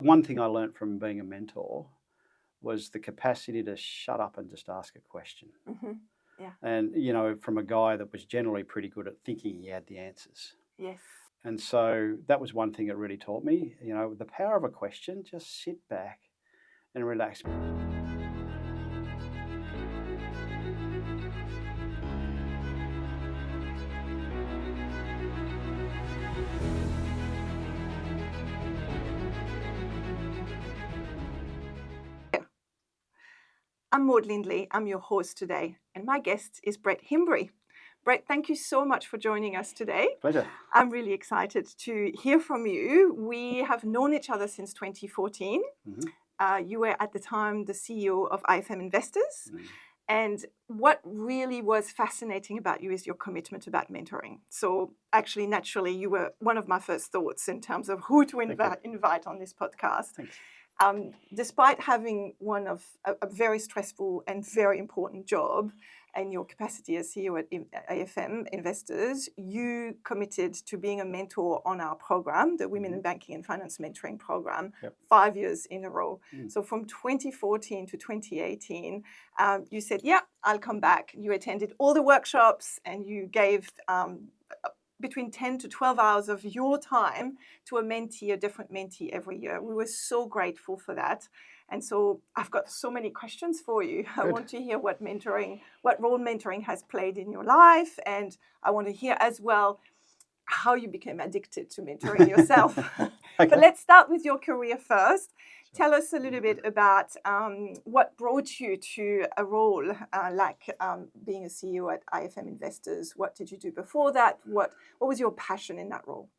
One thing I learnt from being a mentor was the capacity to shut up and just ask a question. Mm-hmm. Yeah. And, from a guy that was generally pretty good at thinking he had the answers. Yes. And so that was one thing it really taught me, the power of a question, just sit back and relax. I'm Maud Lindley. I'm your host today, and my guest is Brett Himbury. Brett, thank you so much for joining us today. Pleasure. I'm really excited to hear from you. We have known each other since 2014. Mm-hmm. You were at the time the CEO of IFM Investors. Mm. And what really was fascinating about you is your commitment about mentoring. So actually, naturally, you were one of my first thoughts in terms of who to invite on this podcast. Thanks. Despite having one of a very stressful and very important job in your capacity as CEO at IFM Investors, you committed to being a mentor on our program, the Women in Banking and Finance Mentoring Program, 5 years in a row. So from 2014 to 2018, you said, yeah, I'll come back. You attended all the workshops and you gave between 10 to 12 hours of your time to a mentee, a different mentee every year. We were so grateful for that. And so I've got so many questions for you. Good. I want to hear what role mentoring has played in your life. And I want to hear as well how you became addicted to mentoring yourself. Okay. But let's start with your career first. Tell us a little bit about what brought you to a role like being a CEO at IFM Investors. What did you do before that? What was your passion in that role?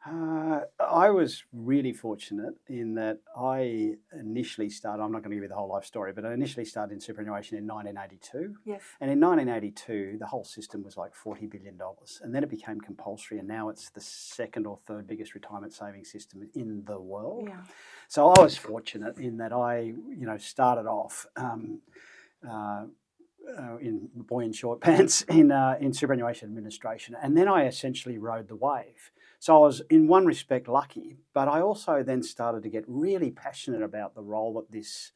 I was really fortunate in that I initially started, I'm not going to give you the whole life story, but I initially started in superannuation in 1982. Yes. And in 1982, the whole system was like $40 billion. And then it became compulsory, and now it's the second or third biggest retirement savings system in the world. Yeah. So I was fortunate in that I, started off in boy in short pants in superannuation administration, and then I essentially rode the wave. So I was in one respect lucky, but I also then started to get really passionate about the role that this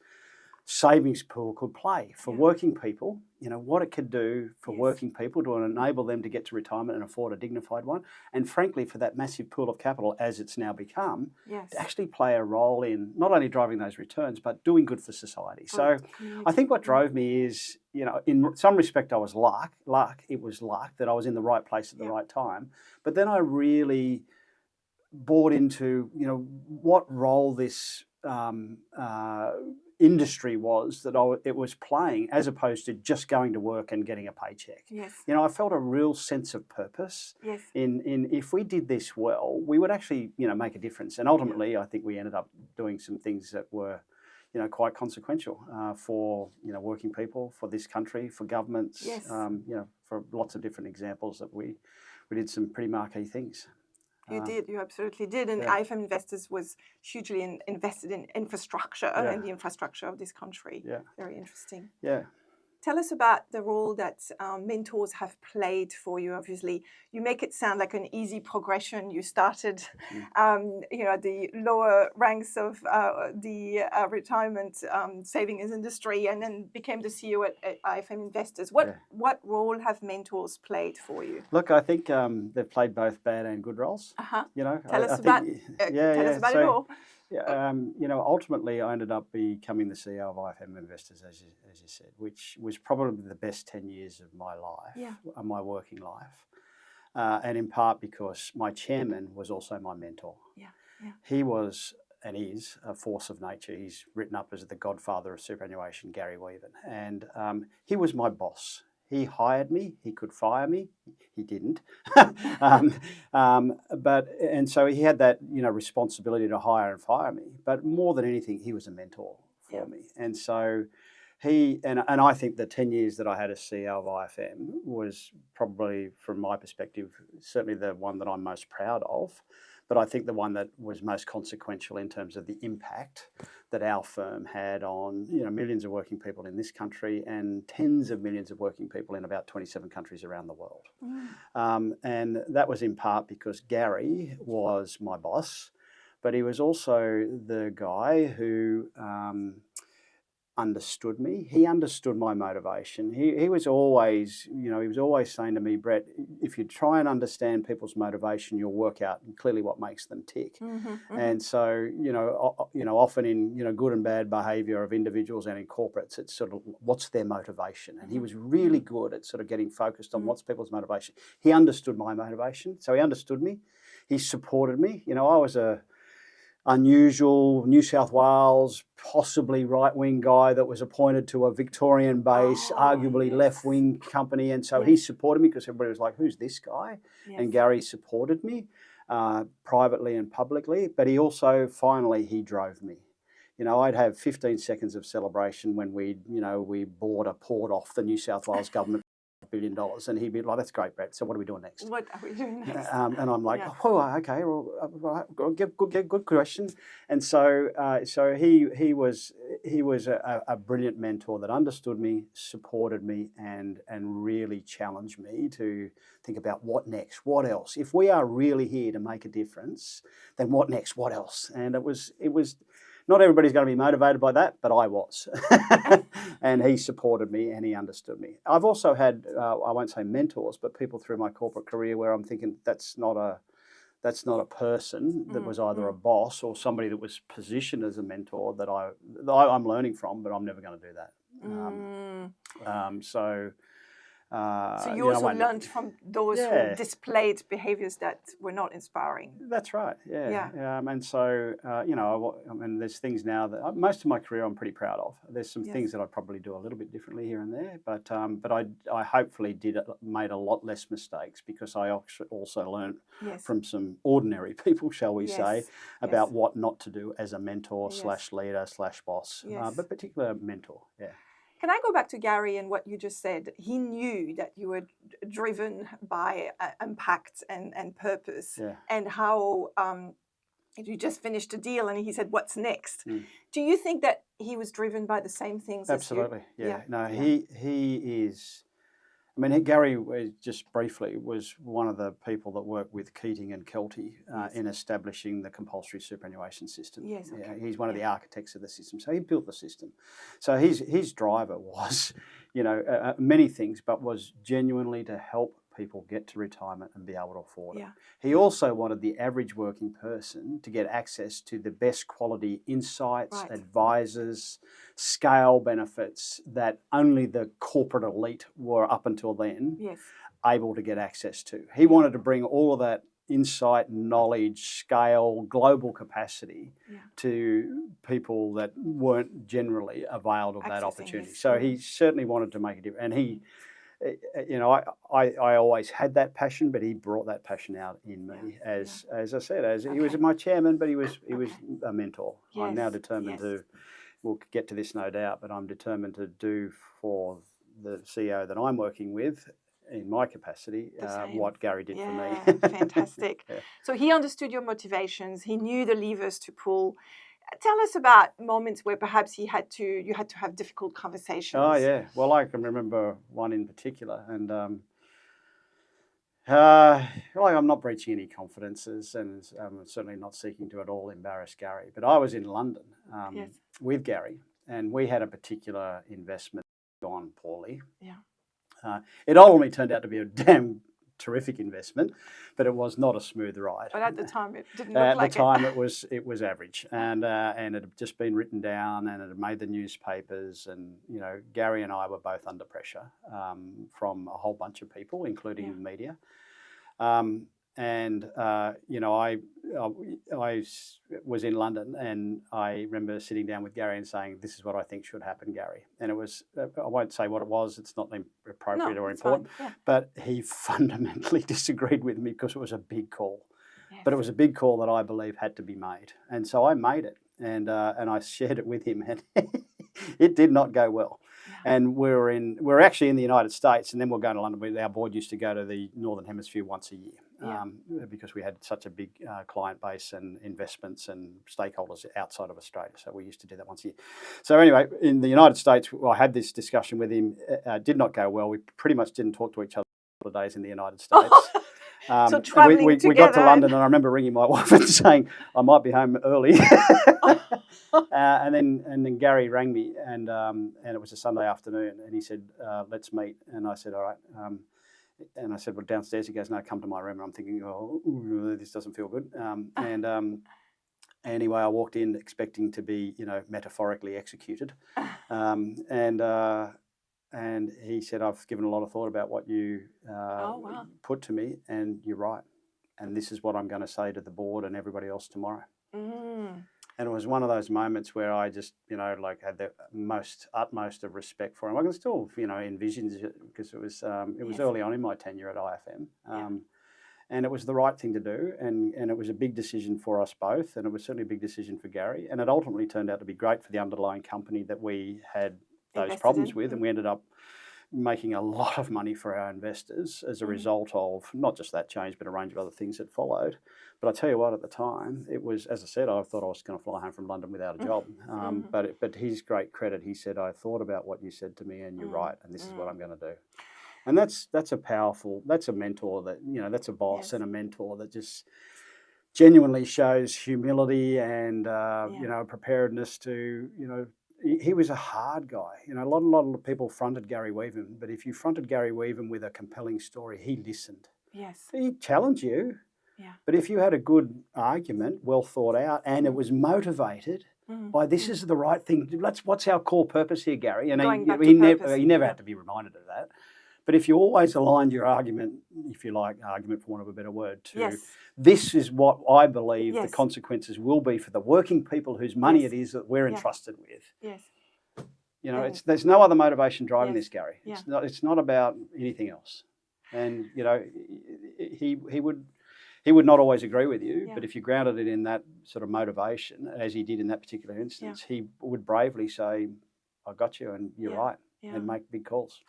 savings pool could play for working people, what it could do for working people to enable them to get to retirement and afford a dignified one. And frankly, for that massive pool of capital, as it's now become, to actually play a role in not only driving those returns, but doing good for society. So I think what drove me is, in some respect, I was luck. It was luck that I was in the right place at the right time. But then I really bought into, what role this industry was that it was playing, as opposed to just going to work and getting a paycheck. Yes. I felt a real sense of purpose. Yes. In if we did this well, we would actually, make a difference. And ultimately, I think we ended up doing some things that were, quite consequential for, working people, for this country, for governments, for lots of different examples that we did some pretty marquee things. You did. You absolutely did. And IFM Investors was hugely invested in infrastructure and the infrastructure of this country. Yeah. Very interesting. Yeah. Tell us about the role that mentors have played for you. Obviously, you make it sound like an easy progression. You started, at the lower ranks of the retirement savings industry, and then became the CEO at IFM Investors. What role have mentors played for you? Look, I think they've played both bad and good roles. Tell us about it all. Ultimately, I ended up becoming the CEO of IFM Investors, as you said, which was probably the best 10 years of my life, of my working life, and in part because my chairman was also my mentor. He was and is a force of nature. He's written up as the godfather of superannuation, Gary Weaven, and he was my boss. He hired me. He could fire me. He didn't. So he had that, responsibility to hire and fire me. But more than anything, he was a mentor for me. And so and I think the 10 years that I had as CEO of IFM was probably, from my perspective, certainly the one that I'm most proud of. But I think the one that was most consequential in terms of the impact that our firm had on, millions of working people in this country and tens of millions of working people in about 27 countries around the world. And that was in part because Gary was my boss, but he was also the guy who understood me. He understood my motivation. He was always, he was always saying to me, Brett, if you try and understand people's motivation, you'll work out clearly what makes them tick. And so, often in, good and bad behavior of individuals and in corporates, it's sort of what's their motivation. And he was really good at sort of getting focused on what's people's motivation. He understood my motivation. So he understood me. He supported me. I was a unusual New South Wales, possibly right-wing guy that was appointed to a Victorian base, arguably left-wing company. And so he supported me because everybody was like, who's this guy? And Gary supported me privately and publicly. But he also, finally, he drove me. I'd have 15 seconds of celebration when we bought a port off the New South Wales government $1 billion, and he'd be like, "That's great, Brett. So what are we doing next?" What are we doing next? And I'm like, "Oh, okay. Well, good question." And so he was a brilliant mentor that understood me, supported me, and really challenged me to think about what next, what else. If we are really here to make a difference, then what next? What else? And it was. Not everybody's going to be motivated by that, but I was. And he supported me and he understood me. I've also had, I won't say mentors, but people through my corporate career where I'm thinking that's not a person that was either a boss or somebody that was positioned as a mentor that I'm learning from, but I'm never going to do that. So you also learned from those who displayed behaviours that were not inspiring. That's right. Yeah. And so there's things now that most of my career I'm pretty proud of. There's some things that I probably do a little bit differently here and there, but I hopefully made a lot less mistakes because I also learned from some ordinary people, shall we say, about what not to do as a mentor / leader / boss, but particular mentor. Yeah. Can I go back to Gary and what you just said? He knew that you were driven by impact and purpose, and how you just finished a deal, and he said, "What's next?" Do you think that he was driven by the same things? Absolutely, as you? No, he is. I mean, Gary, just briefly, was one of the people that worked with Keating and Kelty in establishing the compulsory superannuation system. Yes, okay. He's one of the architects of the system. So he built the system. So his driver was, many things, but was genuinely to help people get to retirement and be able to afford it. He also wanted the average working person to get access to the best quality insights, advisors, scale benefits that only the corporate elite were up until then able to get access to. He wanted to bring all of that insight, knowledge, scale, global capacity to people that weren't generally availed of that opportunity. So he certainly wanted to make a difference. And he, I always had that passion, but he brought that passion out in me as I said, he was my chairman, but he was a mentor. I'm now determined to, we'll get to this no doubt, but I'm determined to do for the CEO that I'm working with in my capacity what Gary did for me. Fantastic. So he understood your motivations. He knew the levers to pull. Tell us about moments where perhaps you had to have difficult conversations. Oh yeah, well I can remember one in particular, and I'm not breaching any confidences, and I'm certainly not seeking to at all embarrass Gary. But I was in London with Gary, and we had a particular investment gone poorly. It ultimately turned out to be a damn terrific investment, but it was not a smooth ride. But at the time, it didn't look like it. At the time, it was average, and it had just been written down, and it had made the newspapers. And Gary and I were both under pressure from a whole bunch of people, including the media. I was in London, and I remember sitting down with Gary and saying, "This is what I think should happen, Gary." And it was, I won't say what it was, it's not appropriate or important, but he fundamentally disagreed with me because it was a big call. But it was a big call that I believe had to be made. And so I made it, and I shared it with him, and it did not go well. And we're actually in the United States, and then we're going to London. Our board used to go to the Northern Hemisphere once a year because we had such a big client base and investments and stakeholders outside of Australia. So we used to do that once a year. So anyway, in the United States, I had this discussion with him. Did not go well. We pretty much didn't talk to each other for days in the United States. So And traveling we got to together London, and I remember ringing my wife and saying I might be home early. And then Gary rang me, and it was a Sunday afternoon, and he said, "Let's meet." And I said, "All right." And I said, "Well, downstairs." He goes, "No, come to my room." And I'm thinking, "Oh, ooh, this doesn't feel good." Anyway, I walked in expecting to be, metaphorically executed, and he said, "I've given a lot of thought about what you wow. put to me, and you're right. And this is what I'm going to say to the board and everybody else tomorrow." And it was one of those moments where I just, had the utmost of respect for him. I can still, envision it, because it was early on in my tenure at IFM. And it was the right thing to do, and it was a big decision for us both, and it was certainly a big decision for Gary, and it ultimately turned out to be great for the underlying company that we had those Invested problems in. with, and we ended up making a lot of money for our investors as a result of not just that change, but a range of other things that followed. But I tell you what, at the time, it was, as I said, I thought I was going to fly home from London without a job. But his great credit, he said, "I thought about what you said to me, and you're right, and this is what I'm going to do." And that's a mentor that's a boss and a mentor that just genuinely shows humility and preparedness to he was a hard guy. A lot of people fronted Gary Weaven, but if you fronted Gary Weaven with a compelling story, he listened. Yes. He'd challenge you. Yeah. But if you had a good argument, well thought out, and it was motivated by this is the right thing. What's our core purpose here, Gary? And he never had to be reminded of that. But if you always aligned your argument, if you like, argument for want of a better word, to this is what I believe the consequences will be for the working people whose money it is that we're entrusted with. Yes. There's no other motivation driving this, Gary. It's not about anything else. And he would not always agree with you, but if you grounded it in that sort of motivation, as he did in that particular instance, he would bravely say, "I got you, and you're right," and make big calls.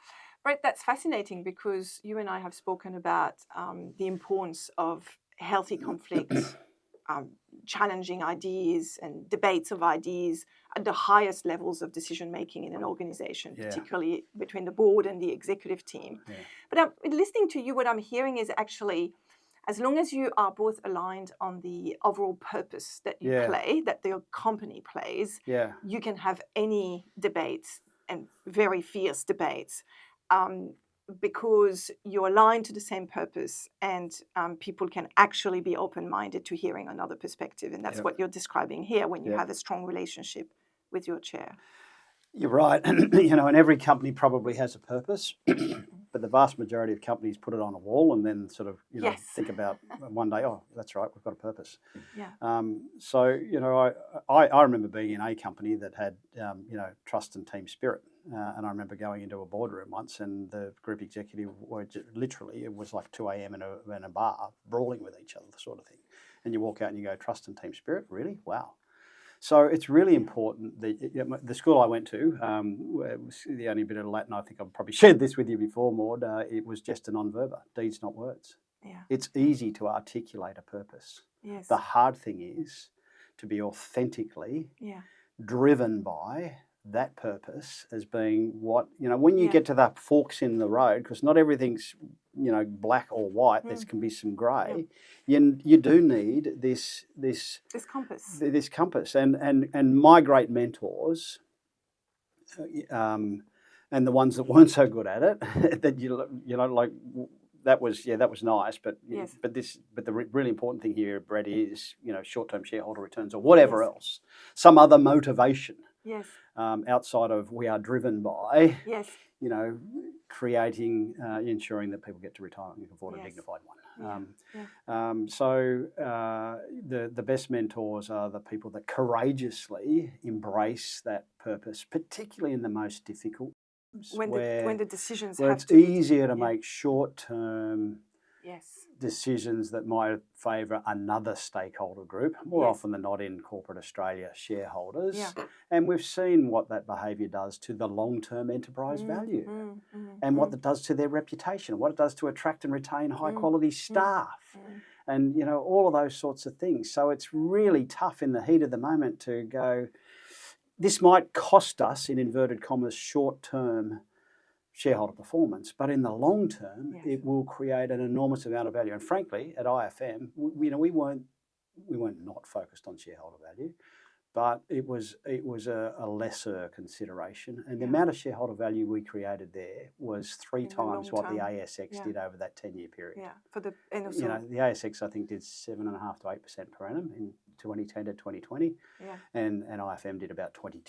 Brett, that's fascinating, because you and I have spoken about the importance of healthy conflicts, challenging ideas and debates of ideas at the highest levels of decision making in an organization, particularly between the board and the executive team. But listening to you, what I'm hearing is actually, as long as you are both aligned on the overall purpose that you play, that your company plays, you can have any debates, and very fierce debates, because you're aligned to the same purpose, and people can actually be open-minded to hearing another perspective. And that's what you're describing here when you have a strong relationship with your chair. You're right. And every company probably has a purpose, but the vast majority of companies put it on a wall and then sort of, think about one day, oh, that's right, we've got a purpose. So, I remember being in a company that had, trust and team spirit. And I remember going into a boardroom once, and the group executive were literally, it was like 2 a.m. in a bar, brawling with each other, sort of thing. And you walk out and you go, "Trust and team spirit? Really? Wow." So it's really important that the school I went to, was the only bit of Latin, I think I've probably shared this with you before, Maud, it was gesta non verba, deeds not words. It's easy to articulate a purpose. The hard thing is to be authentically driven by that purpose as being what, when you get to the forks in the road, because not everything's, black or white, there can be some grey, you do need this compass. And my great mentors, and the ones that weren't so good at it, that that was nice, but the really important thing here, Brett, is short-term shareholder returns or whatever else, some other motivation. Outside of we are driven by, creating, ensuring that people get to retirement and can afford a dignified one. So the best mentors are the people that courageously embrace that purpose, particularly in the most difficult times, when the decisions where have it's to easier to make short-term decisions that might favour another stakeholder group, more often than not in corporate Australia, shareholders. And we've seen what that behaviour does to the long-term enterprise value, and what it does to their reputation, what it does to attract and retain high-quality staff, and all of those sorts of things. So it's really tough in the heat of the moment to go, this might cost us, in inverted commas, short-term shareholder performance, but in the long term, Yes. it will create an enormous amount of value. And frankly, at IFM, we weren't not focused on shareholder value, but it was a lesser consideration. And the amount of shareholder value we created there was 3 times what the ASX did over that 10-year period. Yeah, the ASX I think did 7.5% to 8% per annum in 2010 to 2020. Yeah. And IFM did about 22%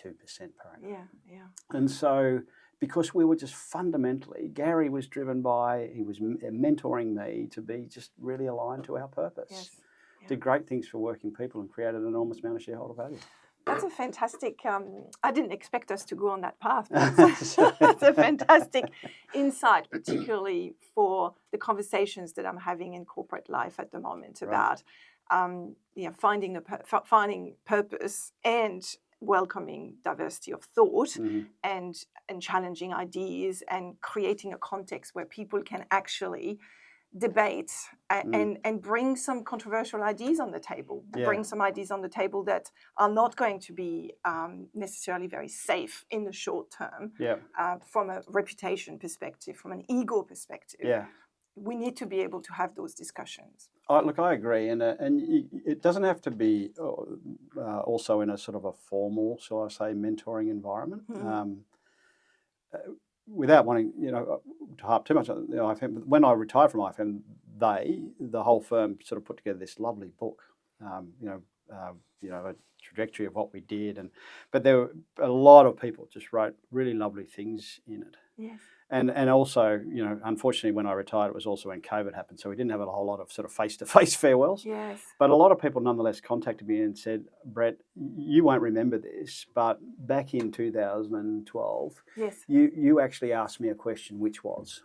per annum. Yeah. And so, because we were just fundamentally, Gary was driven by, he was mentoring me to be just really aligned to our purpose. Yes. Yeah. Did great things for working people and created an enormous amount of shareholder value. That's a fantastic, I didn't expect us to go on that path, but it's a fantastic insight, particularly for the conversations that I'm having in corporate life at the moment about finding purpose and welcoming diversity of thought and challenging ideas and creating a context where people can actually debate and bring some controversial ideas on the table, bring some ideas on the table that are not going to be necessarily very safe in the short term from a reputation perspective, from an ego perspective. Yeah. We need to be able to have those discussions. Look, I agree, and it doesn't have to be also in a sort of a formal, shall I say, mentoring environment. Without wanting, to harp too much on IFM, when I retired from IFM, the whole firm sort of put together this lovely book, a trajectory of what we did, but there were a lot of people just wrote really lovely things in it. Yes. And also, unfortunately, when I retired, it was also when COVID happened, so we didn't have a whole lot of sort of face-to-face farewells. Yes. But a lot of people nonetheless contacted me and said, Brett, you won't remember this, but back in 2012, you actually asked me a question, which was,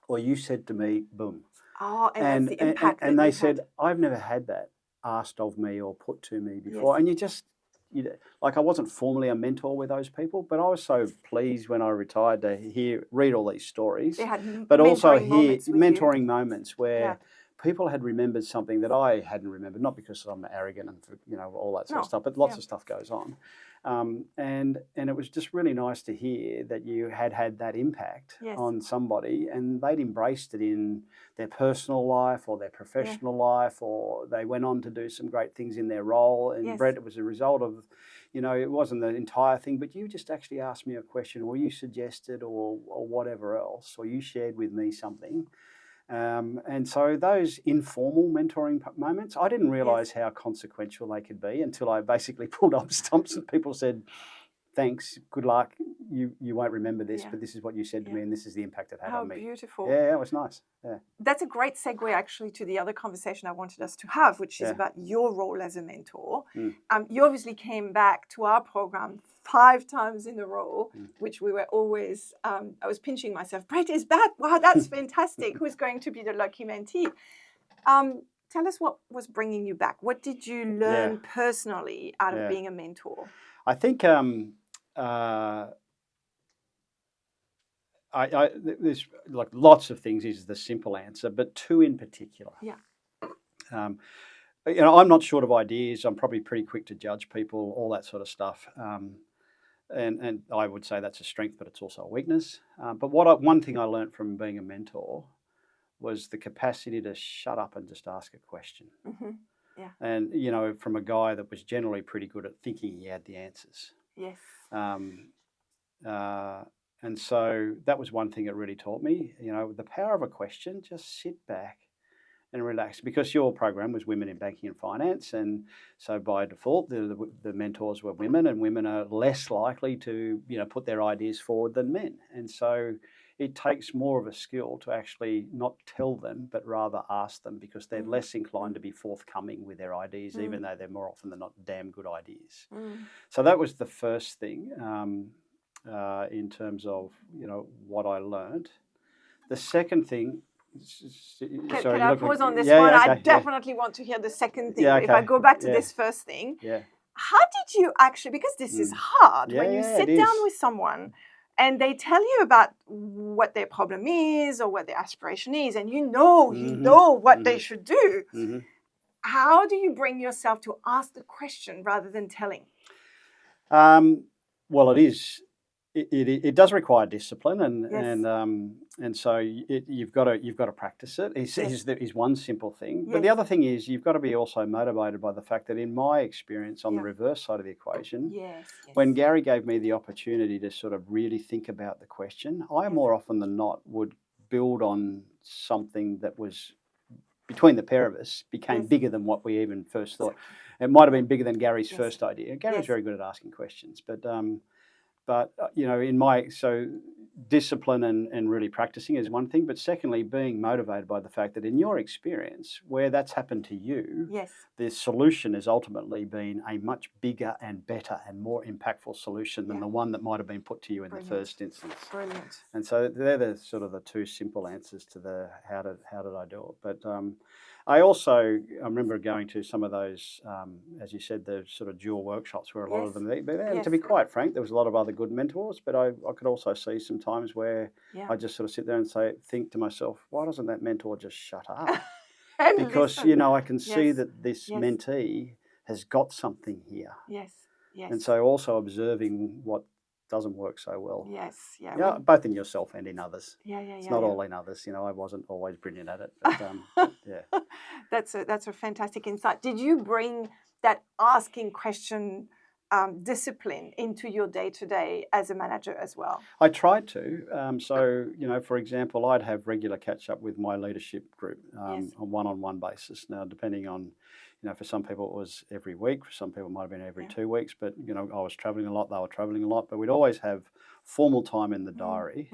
or you said to me, boom. Oh, and that's the impact. And they said, I've never had that asked of me or put to me before. Yes. And I wasn't formally a mentor with those people, but I was so pleased when I retired to read all these stories, but also hear mentoring moments where people had remembered something that I hadn't remembered, not because I'm arrogant and all that sort of stuff, but lots of stuff goes on. And it was just really nice to hear that you had that impact on somebody and they'd embraced it in their personal life or their professional life, or they went on to do some great things in their role. And Brett, it was a result of, it wasn't the entire thing, but you just actually asked me a question, or you suggested, or whatever else, or you shared with me something. And so those informal mentoring moments, I didn't realise how consequential they could be until I basically pulled up stumps and people said, thanks, good luck, you won't remember this, but this is what you said to me and this is the impact it had on me. How beautiful. Yeah, it was nice. Yeah. That's a great segue actually to the other conversation I wanted us to have, which is about your role as a mentor. You obviously came back to our program 5 times in a row, which we were always, I was pinching myself, Brett is back, wow, that's fantastic, who's going to be the lucky mentee? Tell us what was bringing you back. What did you learn personally out of being a mentor? I think there's like lots of things is the simple answer, but 2 in particular. Yeah. I'm not short of ideas. I'm probably pretty quick to judge people, all that sort of stuff. And I would say that's a strength, but it's also a weakness. But one thing I learned from being a mentor was the capacity to shut up and just ask a question. Yeah. And, from a guy that was generally pretty good at thinking he had the answers. Yes. And so that was one thing it really taught me, the power of a question, just sit back and relax, because your program was women in banking and finance. And so by default, the mentors were women, and women are less likely to, put their ideas forward than men. And so it takes more of a skill to actually not tell them, but rather ask them, because they're less inclined to be forthcoming with their ideas, even though they're more often than not damn good ideas. So that was the first thing in terms of, what I learned. The second thing... Can I pause on this one? I definitely want to hear the second thing. If I go back to this first thing, how did you actually, because this is hard, when you sit down with someone and they tell you about what their problem is or what their aspiration is, and you know what they should do, how do you bring yourself to ask the question rather than telling? Well, it is it does require discipline, Yes. and so you've got to practice it. Is one simple thing, but the Yes. other thing is you've got to be also motivated by the fact that in my experience on the Yeah. reverse side of the equation, Yes. when Yes. Gary gave me the opportunity to sort of really think about the question, I Yes. more often than not would build on something that was between the pair of us became Yes. bigger than what we even first thought. Exactly. It might have been bigger than Gary's Yes. first idea. Gary's Yes. very good at asking questions, but so discipline and really practicing is one thing, but secondly, being motivated by the fact that in your experience, where that's happened to you, Yes. the solution has ultimately been a much bigger and better and more impactful solution than Yeah. the one that might have been put to you in Brilliant. the first instance. Brilliant. And so they're the sort of the two simple answers to the how did I do it. But I remember going to some of those, as you said, the sort of dual workshops where a lot of them. And Yes. to be quite frank, there was a lot of other good mentors, but I could also see some times where Yeah. I just sort of sit there and think to myself, why doesn't that mentor just shut up? And Because listen. I can see Yes. that this Yes. mentee has got something here, Yes. Yes. and so also observing what doesn't work so well. Yes. Yeah. Yeah, both in yourself and in others. Yeah. It's not all in others. I wasn't always brilliant at it, but yeah. That's a fantastic insight. Did you bring that asking question discipline into your day-to-day as a manager as well? I tried to. For example, I'd have regular catch-up with my leadership group Yes. on one-on-one basis. Now, depending on, for some people it was every week, for some people it might have been every 2 weeks, but, I was travelling a lot, they were travelling a lot, but we'd always have formal time in the diary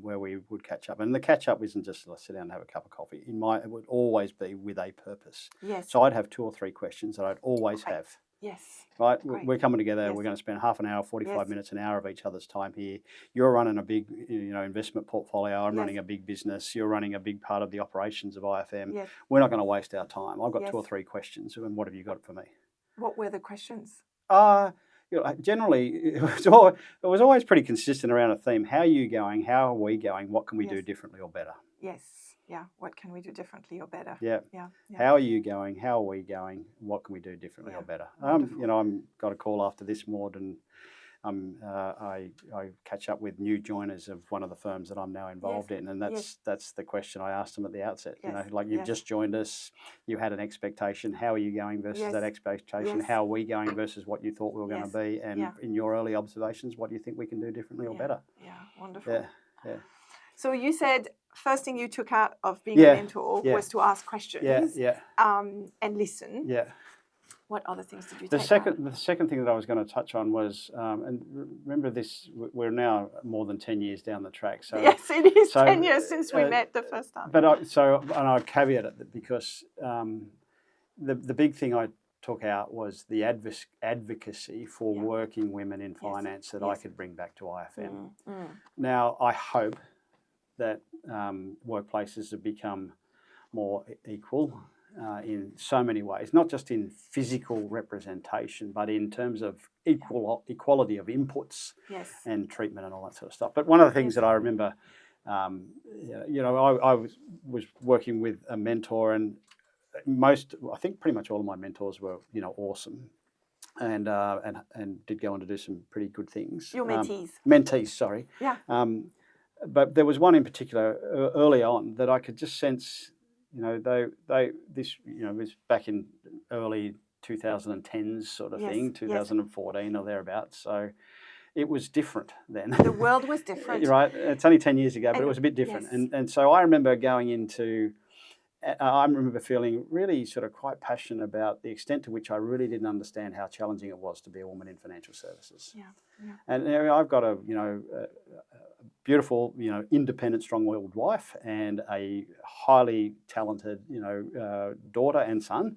where we would catch up. And the catch-up isn't just let's sit down and have a cup of coffee. It would always be with a purpose. Yes. So I'd have 2 or 3 questions that I'd always have. Yes. Right, Great. we're coming together. Yes. We're going to spend half an hour, 45 Yes. minutes, an hour of each other's time here. You're running a big, investment portfolio. I'm Yes. running a big business. You're running a big part of the operations of IFM. Yes. We're not going to waste our time. I've got Yes. 2 or 3 questions, and what have you got for me? What were the questions? Generally, it was always pretty consistent around a theme. How are you going? How are we going? What can we do differently or better? Yes. Yeah. What can we do differently or better? Yeah. Yeah. How are you going? How are we going? What can we do differently or better? I'm got a call after this, Maud, and I catch up with new joiners of one of the firms that I'm now involved in, and that's the question I asked them at the outset. Yes. You've just joined us, you had an expectation. How are you going versus that expectation? Yes. How are we going versus what you thought we were going to be? And in your early observations, what do you think we can do differently or better? Yeah, wonderful. Yeah. So you said first thing you took out of being a mentor was to ask questions and listen. Yeah. What other things did you The take out? The second thing that I was going to touch on was, and remember this, we're now more than 10 years down the track. So yes, it is 10 years since we met the first time. But I caveat it because the big thing I took out was the advocacy for working women in finance that I could bring back to IFM. Now, I hope that workplaces have become more equal in so many ways, not just in physical representation, but in terms of equality of inputs and treatment and all that sort of stuff. But one of the things that I remember, I was working with a mentor, and I think pretty much all of my mentors were, awesome. And did go on to do some pretty good things. Your mentees. Mentees, sorry. Yeah. But there was one in particular early on that I could just sense, this was back in early 2010s sort of thing, 2014 or thereabouts. So it was different then. The world was different. Right. It's only 10 years ago, but it was a bit different. Yes. And so I remember I remember feeling really sort of quite passionate about the extent to which I really didn't understand how challenging it was to be a woman in financial services. Yeah. And I've got a beautiful, independent, strong-willed wife and a highly talented, daughter and son.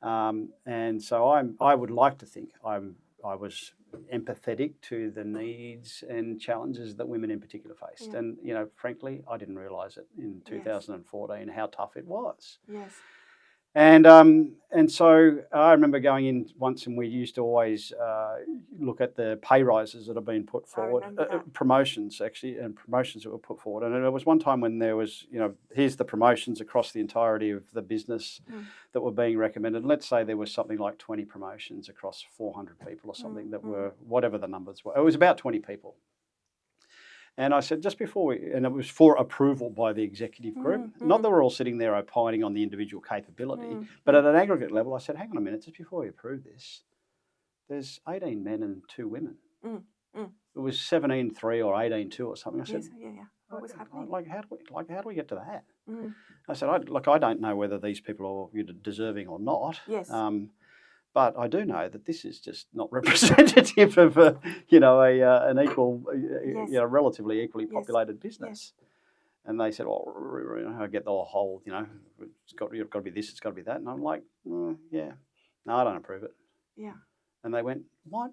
And so I would like to think I was empathetic to the needs and challenges that women in particular faced. And, frankly, I didn't realise it in 2014 how tough it was. Yes. And so I remember going in once, and we used to always look at the pay rises that have been put forward, promotions that were put forward. And there was one time when there was, here's the promotions across the entirety of the business that were being recommended. Let's say there was something like 20 promotions across 400 people or something that were, whatever the numbers were. It was about 20 people. And I said, just before and it was for approval by the executive group, not that we're all sitting there opining on the individual capability, but at an aggregate level, I said, hang on a minute, just before we approve this, there's 18 men and 2 women. It was 17-3 or 18-2 or something. I said, What was happening? How do we get to that? I said, I don't know whether these people are deserving or not. Yes. But I do know that this is just not representative of an equal, relatively equally populated business. And they said, well, I get the whole, you've got to be this, it's got to be that. And I'm like, no, I don't approve it. Yeah. And they went, what?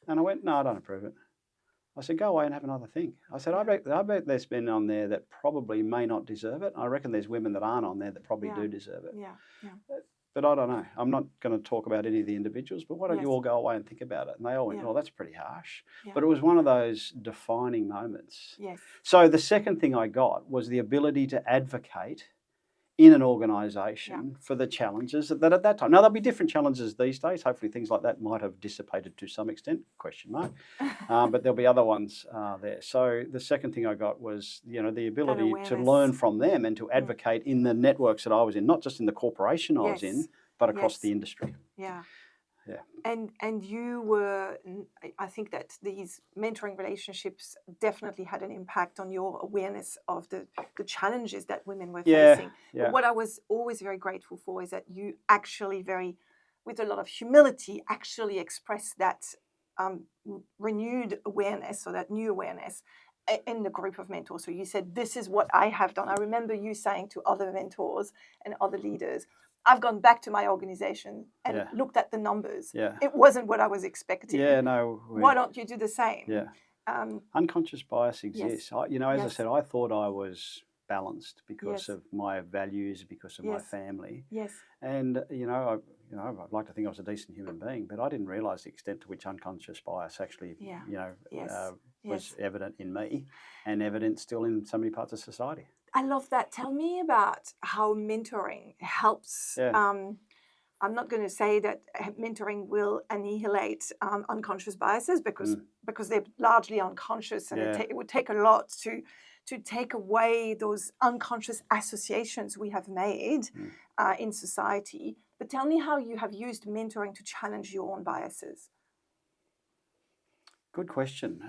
And I went, no, I don't approve it. I said, go away and have another think. I said, I bet there's men on there that probably may not deserve it. I reckon there's women that aren't on there that probably do deserve it. Yeah. But I don't know. I'm not going to talk about any of the individuals, but why don't you all go away and think about it? And they all went, oh, that's pretty harsh. Yeah. But it was one of those defining moments. Yes. So the second thing I got was the ability to advocate in an organisation for the challenges that at that time. Now, there'll be different challenges these days. Hopefully things like that might have dissipated to some extent, question mark. But there'll be other ones there. So the second thing I got was, the ability to learn from them and to advocate in the networks that I was in, not just in the corporation I was in, but across the industry. Yeah. And you were, I think that these mentoring relationships definitely had an impact on your awareness of the challenges that women were facing. Yeah. But what I was always very grateful for is that you actually with a lot of humility, actually expressed that renewed awareness or that new awareness in the group of mentors. So you said, this is what I have done. I remember you saying to other mentors and other leaders, I've gone back to my organization and looked at the numbers. Yeah. It wasn't what I was expecting. Yeah, no. Why don't you do the same? Yeah. Unconscious bias exists. As I said, I thought I was balanced because of my values, because of my family. Yes. And, I'd like to think I was a decent human being, but I didn't realise the extent to which unconscious bias actually, was evident in me and evident still in so many parts of society. I love that. Tell me about how mentoring helps. I'm not going to say that mentoring will annihilate unconscious biases because they're largely unconscious, and it would take a lot to take away those unconscious associations we have made in society. But tell me how you have used mentoring to challenge your own biases. Good question.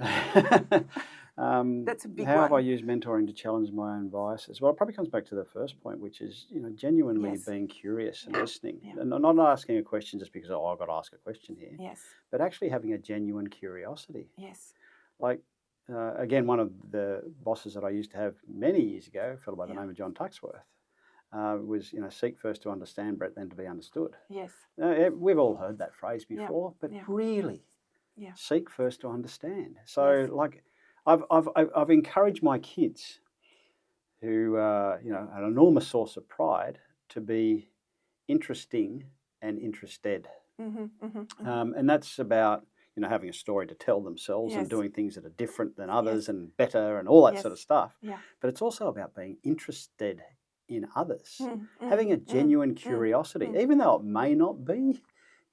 That's a big How one. have I used mentoring to challenge my own biases? Well, it probably comes back to the first point, which is, genuinely being curious and listening. And not asking a question just because, I've got to ask a question here. Yes. But actually having a genuine curiosity. Yes. Like, again, one of the bosses that I used to have many years ago, a fellow by the name of John Tuxworth, was, seek first to understand, Brett, then to be understood. Yes. We've all heard that phrase before, but really, seek first to understand. So, I've encouraged my kids, who an enormous source of pride, to be interesting and interested. And that's about having a story to tell themselves and doing things that are different than others and better and all that sort of stuff. Yeah. But it's also about being interested in others, having a genuine curiosity, even though it may not be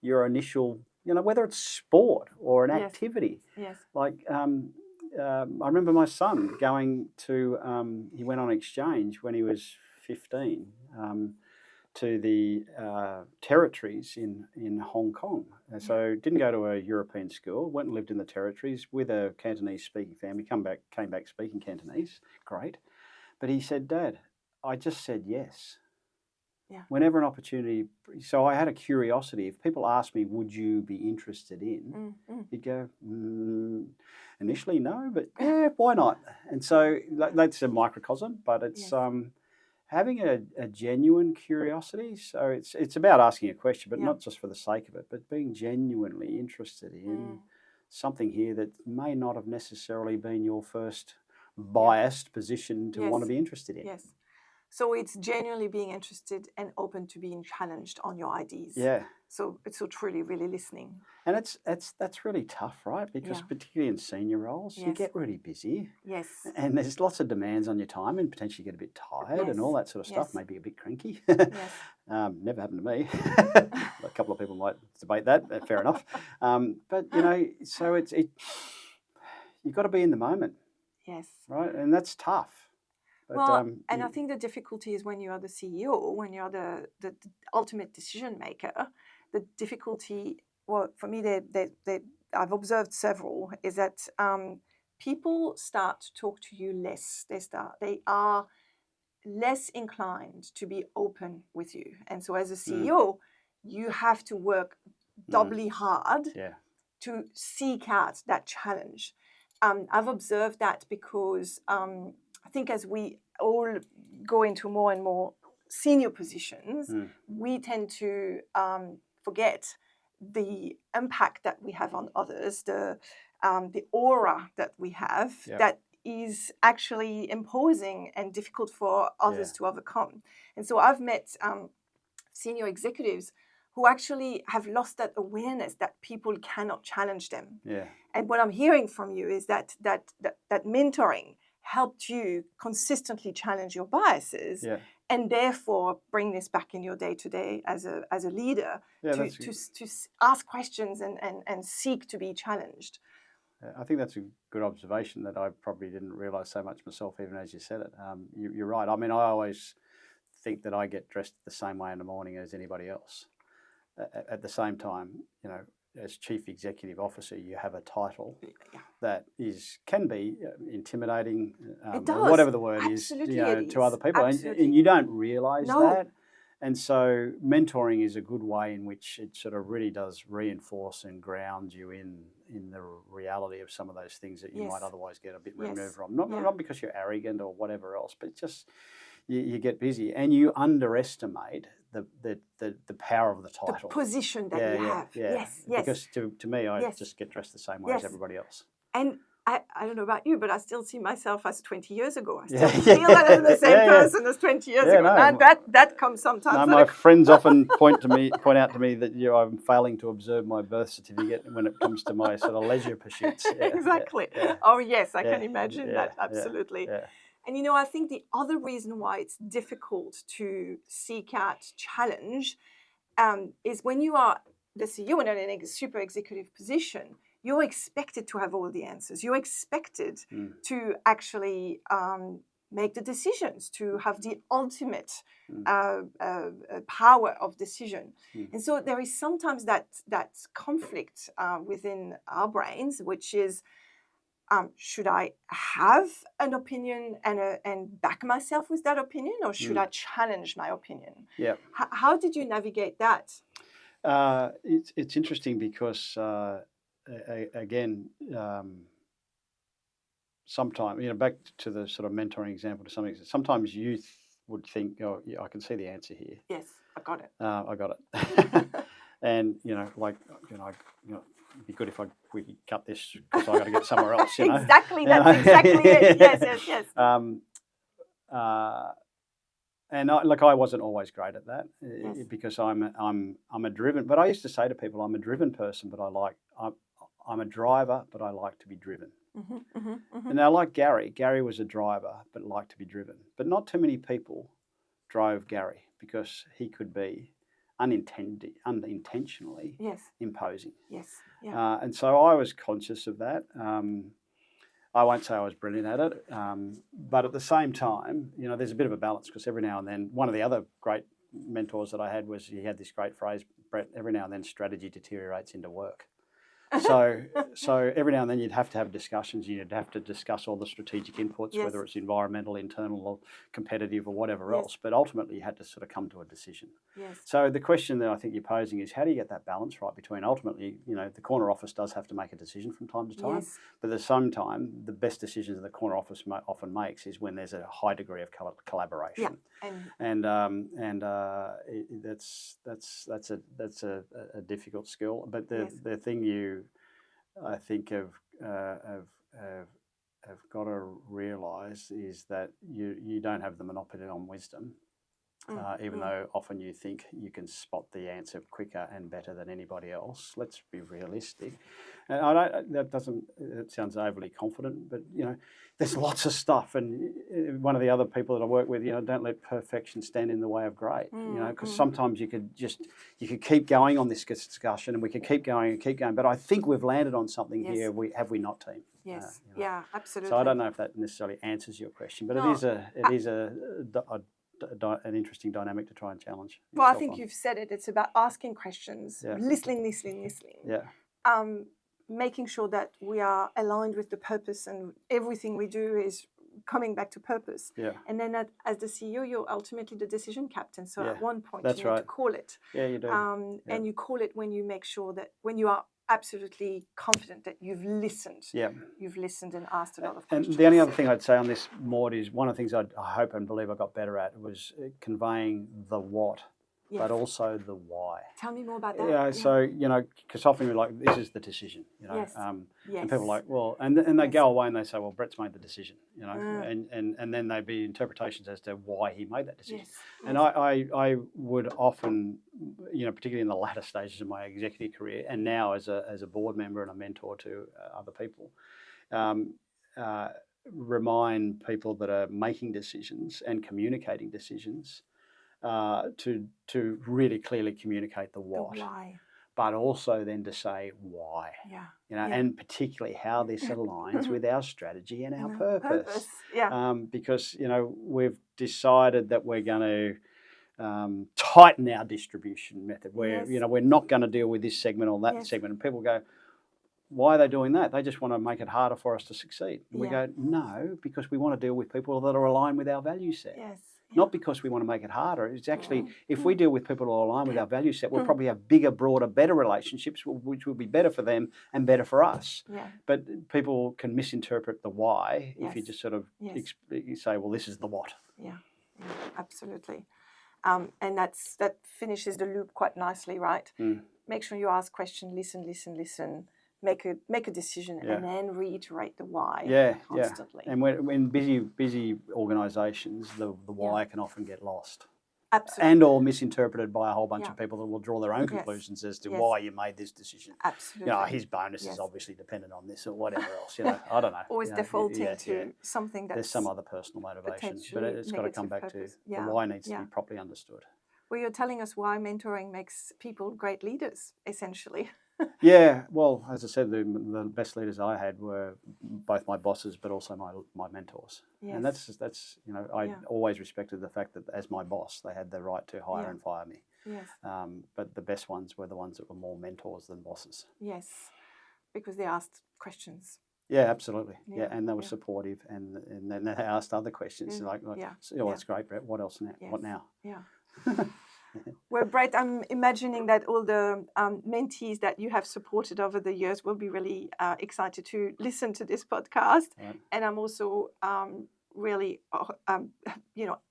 your initial, whether it's sport or an activity. Yes. Like, I remember my son going to, he went on exchange when he was 15 to the territories in Hong Kong. And so didn't go to a European school, went and lived in the territories with a Cantonese-speaking family, came back speaking Cantonese, great. But he said, Dad, I just said yes. Yeah. Whenever an opportunity, so I had a curiosity. If people asked me, would you be interested in? You'd go, initially no, but why not? And so that's a microcosm, but it's having a genuine curiosity. So it's about asking a question, but not just for the sake of it, but being genuinely interested in something here that may not have necessarily been your first biased position to want to be interested in. Yes. So it's genuinely being interested and open to being challenged on your ideas. Yeah. So it's truly really listening. And that's really tough, right? Because particularly in senior roles, you get really busy. Yes. And there's lots of demands on your time, and potentially get a bit tired and all that sort of stuff, maybe a bit cranky. Never happened to me. A couple of people might debate that, fair enough. But, so you've got to be in the moment. Yes. right? And that's tough. But, Well, and I think the difficulty is when you are the CEO, when you are the ultimate decision maker, the difficulty, well, for me, I've observed several, is that people start to talk to you less. They are less inclined to be open with you. And so as a CEO, you have to work doubly hard to seek out that challenge. I've observed that because I think as we all go into more and more senior positions, we tend to forget the impact that we have on others, the aura that we have that is actually imposing and difficult for others to overcome. And so I've met senior executives who actually have lost that awareness that people cannot challenge them. Yeah. And what I'm hearing from you is that mentoring helped you consistently challenge your biases and therefore bring this back in your day-to-day as a leader to ask questions and seek to be challenged. I think that's a good observation that I probably didn't realise so much myself, even as you said it. You're right. I mean, I always think that I get dressed the same way in the morning as anybody else. At the same time, you know, as Chief Executive Officer, you have a title that can be intimidating, or whatever the word is, to other people, and you don't realise that. And so mentoring is a good way in which it sort of really does reinforce and ground you in the reality of some of those things that you might otherwise get a bit removed from. Not because you're arrogant or whatever else, but just you get busy and you underestimate the power of the title. The position that you have. Yes. Because to me, I just get dressed the same way as everybody else. And I don't know about you, but I still see myself as 20 years ago. I still feel that I'm the same person as 20 years ago. No, that comes sometimes. No, my friends often point out to me that I'm failing to observe my birth certificate when it comes to my sort of leisure pursuits. Exactly. Oh yes, I can imagine that. Absolutely. And you know, I think the other reason why it's difficult to seek out challenge is when you are the CEO and in a super executive position, you're expected to have all the answers. You're expected to actually make the decisions, to have the ultimate power of decision. And so there is sometimes that conflict within our brains, which is, should I have an opinion and back myself with that opinion, or should I challenge my opinion? Yeah. How did you navigate that? It's interesting because again, sometimes, back to the sort of mentoring example to some extent, sometimes youth would think, oh, yeah, I can see the answer here. Yes, I got it. I got it. And, it'd be good if we could cut this because I've got to get somewhere else. Exactly, that's exactly it. Yes. And I wasn't always great at that because I'm a driven. But I used to say to people, I'm a driven person, but I'm a driver, but I like to be driven. And now, like Gary was a driver, but liked to be driven. But not too many people drove Gary because he could be unintentionally imposing. Yes. Yeah. And so I was conscious of that. I won't say I was brilliant at it, but at the same time, there's a bit of a balance because every now and then, one of the other great mentors that I had he had this great phrase, Brett, every now and then strategy deteriorates into work. So every now and then you'd have to have discussions. You'd have to discuss all the strategic inputs, whether it's environmental, internal, or competitive, or whatever else. But ultimately, you had to sort of come to a decision. Yes. So the question that I think you're posing is, how do you get that balance right between ultimately, the corner office does have to make a decision from time to time, but at the same time, the best decisions the corner office often makes is when there's a high degree of collaboration. Yeah. That's a difficult skill. But the thing I think have got to realise is that you don't have the monopoly on wisdom, even though often you think you can spot the answer quicker and better than anybody else. Let's be realistic. And it sounds overly confident, but there's lots of stuff. And one of the other people that I work with, don't let perfection stand in the way of great. Because sometimes you could keep going on this discussion, and we could keep going and keep going. But I think we've landed on something here. Have we not, team? Yes. Yeah, absolutely. So I don't know if that necessarily answers your question, but it is an interesting dynamic to try and challenge. Well, I think you've said it. It's about asking questions, listening. Yeah. Making sure that we are aligned with the purpose, and everything we do is coming back to purpose. Yeah. And then as the CEO, you're ultimately the decision captain. So at one point, that's you need to call it. Yeah, you do. And you call it when you make sure that when you are absolutely confident that you've listened. Yeah. You've listened and asked a lot of questions. And the only other thing I'd say on this, Maud, is one of the things I hope and believe I got better at was conveying the what, but also the why. Tell me more about that. Yeah, so, because often we're like, this is the decision, and people are like, well, and they go away and they say, well, Brett's made the decision, and then there'd be interpretations as to why he made that decision. Yes. And I would often, particularly in the latter stages of my executive career, and now as a board member and a mentor to other people, remind people that are making decisions and communicating decisions to really clearly communicate the what. The why. But also then to say why. Yeah. And particularly how this aligns with our strategy and our purpose. Yeah. Because, we've decided that we're going to tighten our distribution method. Where, we're not going to deal with this segment or that segment. And people go, why are they doing that? They just want to make it harder for us to succeed. And we go, no, because we want to deal with people that are aligned with our value set. Yes. Not because we want to make it harder. It's actually, if we deal with people who are aligned with our value set, we'll probably have bigger, broader, better relationships, which will be better for them and better for us. Yeah. But people can misinterpret the why if you just sort of you say, well, this is the what. Yeah, absolutely. And that finishes the loop quite nicely, right? Make sure you ask questions, listen. Make a decision and then reiterate the why constantly. And when busy organisations, the why can often get lost. Absolutely. And or misinterpreted by a whole bunch of people that will draw their own conclusions as to why you made this decision. Absolutely. His bonus is obviously dependent on this or whatever else. I don't know. Always defaulting to something that's there's some other personal motivation, but it's got to come back to the why needs to be properly understood. Well, you're telling us why mentoring makes people great leaders, essentially. Yeah, well, as I said, the best leaders I had were both my bosses, but also my mentors. Yes. And that's I always respected the fact that as my boss, they had the right to hire and fire me. Yes. But the best ones were the ones that were more mentors than bosses. Yes, because they asked questions. Yeah, absolutely. Yeah, and they were supportive, and then they asked other questions like, that's great, Brett. What else now? Yes. What now? Yeah. Well, Brett, I'm imagining that all the mentees that you have supported over the years will be really excited to listen to this podcast. Right. And I'm also really,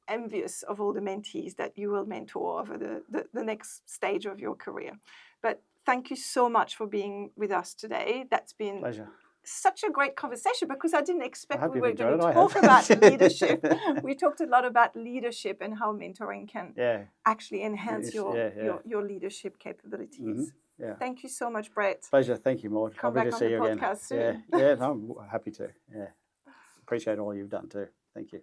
envious of all the mentees that you will mentor over the next stage of your career. But thank you so much for being with us today. That's been pleasure. Such a great conversation because I didn't expect we were going to talk about leadership. We talked a lot about leadership and how mentoring can actually enhance your leadership capabilities. Mm-hmm. Yeah. Thank you so much, Brett. Pleasure. Thank you, Maud. Come back on the podcast soon. Yeah, I'm happy to. Yeah. Appreciate all you've done too. Thank you.